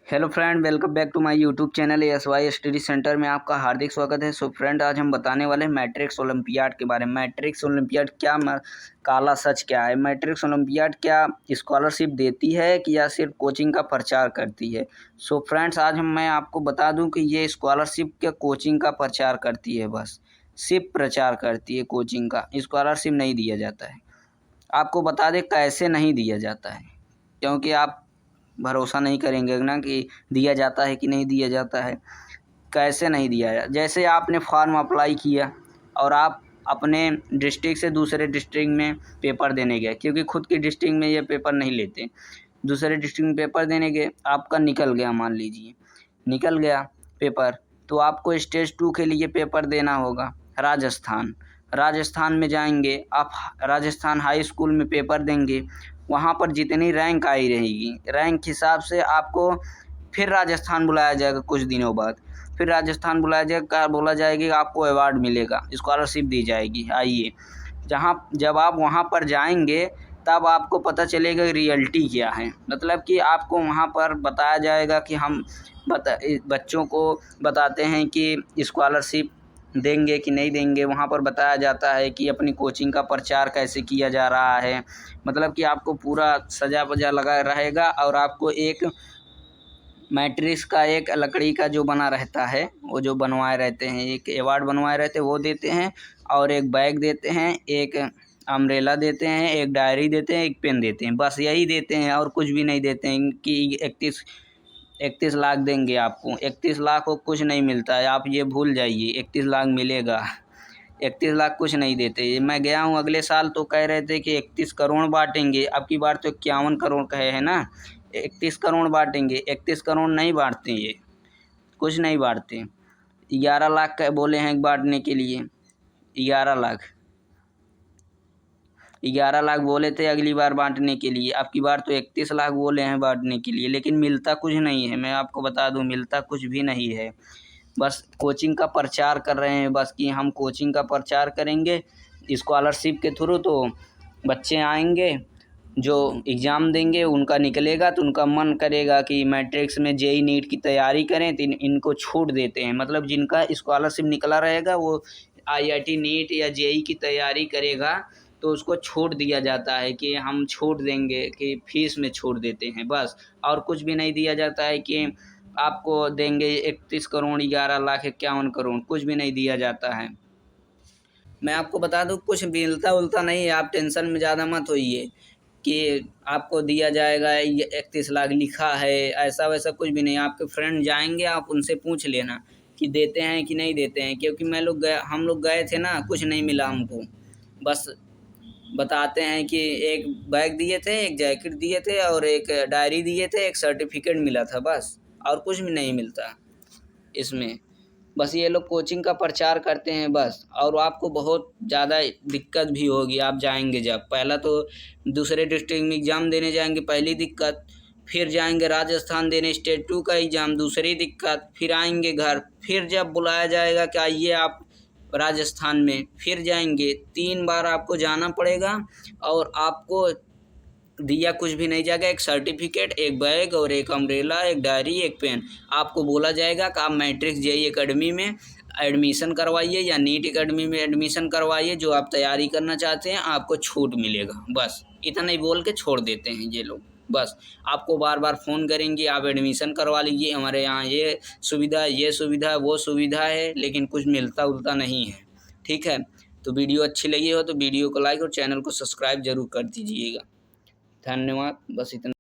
Hello friend, welcome back to my YouTube channel ASY study centre में आपका हार्दिक स्वागत है। सो फ्रेंड, आज हम बताने वाले हैं मैट्रिक्स ओलंपियाड के बारे में। मैट्रिक्स ओलंपियाड क्या, काला सच क्या है। मैट्रिक्स ओलंपियाड क्या स्कॉलरशिप देती है कि या सिर्फ कोचिंग का प्रचार करती है। सो फ्रेंड्स, आज मैं आपको बता दूं कि ये स्कॉलरशिप के कोचिंग का प्रचार करती है, बस सिर्फ प्रचार करती है कोचिंग का, स्कॉलरशिप नहीं दिया जाता है। आपको बता दें कैसे नहीं दिया जाता है, क्योंकि आप भरोसा नहीं करेंगे ना कि दिया जाता है कि नहीं दिया जाता है। कैसे नहीं दिया है, जैसे आपने फॉर्म अप्लाई किया और आप अपने डिस्ट्रिक्ट से दूसरे डिस्ट्रिक्ट में पेपर देने गए, क्योंकि खुद की डिस्ट्रिक्ट में ये पेपर नहीं लेते, दूसरे डिस्ट्रिक्ट में पेपर देने गए, आपका निकल गया, मान लीजिए निकल गया पेपर, तो आपको स्टेज 2 के लिए पेपर देना होगा। राजस्थान में जाएंगे आप, राजस्थान हाई स्कूल में पेपर देंगे। वहाँ पर जितनी रैंक आई रहेगी, रैंक हिसाब से आपको फिर राजस्थान बुलाया जाएगा। कुछ दिनों बाद फिर राजस्थान बुलाया जाएगा, बोला जाएगा कि आपको अवार्ड मिलेगा, स्कॉलरशिप दी जाएगी, आइए। जब आप वहाँ पर जाएंगे तब आपको पता चलेगा रियलिटी क्या है। मतलब कि आपको वहाँ पर बताया जाएगा कि हम बच्चों को बताते हैं कि स्कॉलरशिप देंगे कि नहीं देंगे। वहाँ पर बताया जाता है कि अपनी कोचिंग का प्रचार कैसे किया जा रहा है। मतलब कि आपको पूरा सजा वजा लगा रहेगा, और आपको एक मैट्रिक्स का एक लकड़ी का जो बना रहता है, वो जो बनवाए रहते हैं, एक अवार्ड बनवाए रहते हैं, वो देते हैं, और एक बैग देते हैं, एक अम्ब्रेला देते हैं, एक डायरी देते हैं, एक पेन देते हैं, बस यही देते हैं और कुछ भी नहीं देते हैं। कि 31 लाख देंगे आपको, 31 लाख को कुछ नहीं मिलता है, आप ये भूल जाइए। 31 लाख मिलेगा, 31 लाख कुछ नहीं देते। मैं गया हूँ अगले साल, तो कह रहे थे कि 31 करोड़ बांटेंगे, अब की बार तो 51 करोड़ कहे हैं ना। 31 करोड़ बांटेंगे, 31 करोड़ नहीं बांटते, ये कुछ नहीं बांटते। 11 लाख का बोले हैं बांटने के लिए, 11 लाख बोले थे अगली बार बांटने के लिए, अब की बार तो 31 लाख बोले हैं बांटने के लिए, लेकिन मिलता कुछ नहीं है। मैं आपको बता दूं, मिलता कुछ भी नहीं है। बस कोचिंग का प्रचार कर रहे हैं, बस कि हम कोचिंग का प्रचार करेंगे स्कॉलरशिप के थ्रू, तो बच्चे आएंगे जो एग्ज़ाम देंगे, उनका निकलेगा तो उनका मन करेगा कि मैट्रिक्स में जेई नीट की तैयारी करें, तो इनको छूट देते हैं। मतलब जिनका स्कॉलरशिप निकला रहेगा वो IIT नीट या जेई की तैयारी करेगा, तो उसको छूट दिया जाता है कि हम छूट देंगे, कि फ़ीस में छूट देते हैं, बस। और कुछ भी नहीं दिया जाता है कि आपको देंगे 31 करोड़, 11 लाख, 51 करोड़, कुछ भी नहीं दिया जाता है। मैं आपको बता दूं, कुछ मिलता उलता नहीं है, आप टेंशन में ज़्यादा मत होइए कि आपको दिया जाएगा, ये 31 लाख लिखा है, ऐसा वैसा कुछ भी नहीं। आपके फ्रेंड जाएंगे, आप उनसे पूछ लेना कि देते हैं कि नहीं देते हैं, क्योंकि हम लोग गए थे ना, कुछ नहीं मिला हमको। बस बताते हैं कि एक बैग दिए थे, एक जैकेट दिए थे, और एक डायरी दिए थे, एक सर्टिफिकेट मिला था, बस। और कुछ भी नहीं मिलता इसमें। बस ये लोग कोचिंग का प्रचार करते हैं, बस। और आपको बहुत ज़्यादा दिक्कत भी होगी, आप जाएंगे जब, पहला तो दूसरे डिस्ट्रिक्ट में एग्ज़ाम देने जाएंगे, पहली दिक्कत। फिर जाएंगे राजस्थान देने स्टेट 2 का एग्ज़ाम, दूसरी दिक्कत। फिर आएंगे घर, फिर जब बुलाया जाएगा कि आइए आप राजस्थान में, फिर जाएंगे। 3 बार आपको जाना पड़ेगा, और आपको दिया कुछ भी नहीं जाएगा। एक सर्टिफिकेट, एक बैग, और एक अम्ब्रेला, एक डायरी, एक पेन। आपको बोला जाएगा कि आप मैट्रिक्स जेई एकेडमी में एडमिशन करवाइए या नीट एकेडमी में एडमिशन करवाइए, जो आप तैयारी करना चाहते हैं, आपको छूट मिलेगा, बस। इतना ही बोल के छोड़ देते हैं ये लोग, बस। आपको बार बार फ़ोन करेंगे, आप एडमिशन करवा लीजिए, हमारे यहाँ ये सुविधा, ये सुविधा, वो सुविधा है, लेकिन कुछ मिलता उलता नहीं है। ठीक है, तो वीडियो अच्छी लगी हो तो वीडियो को लाइक और चैनल को सब्सक्राइब ज़रूर कर दीजिएगा। धन्यवाद, बस इतना।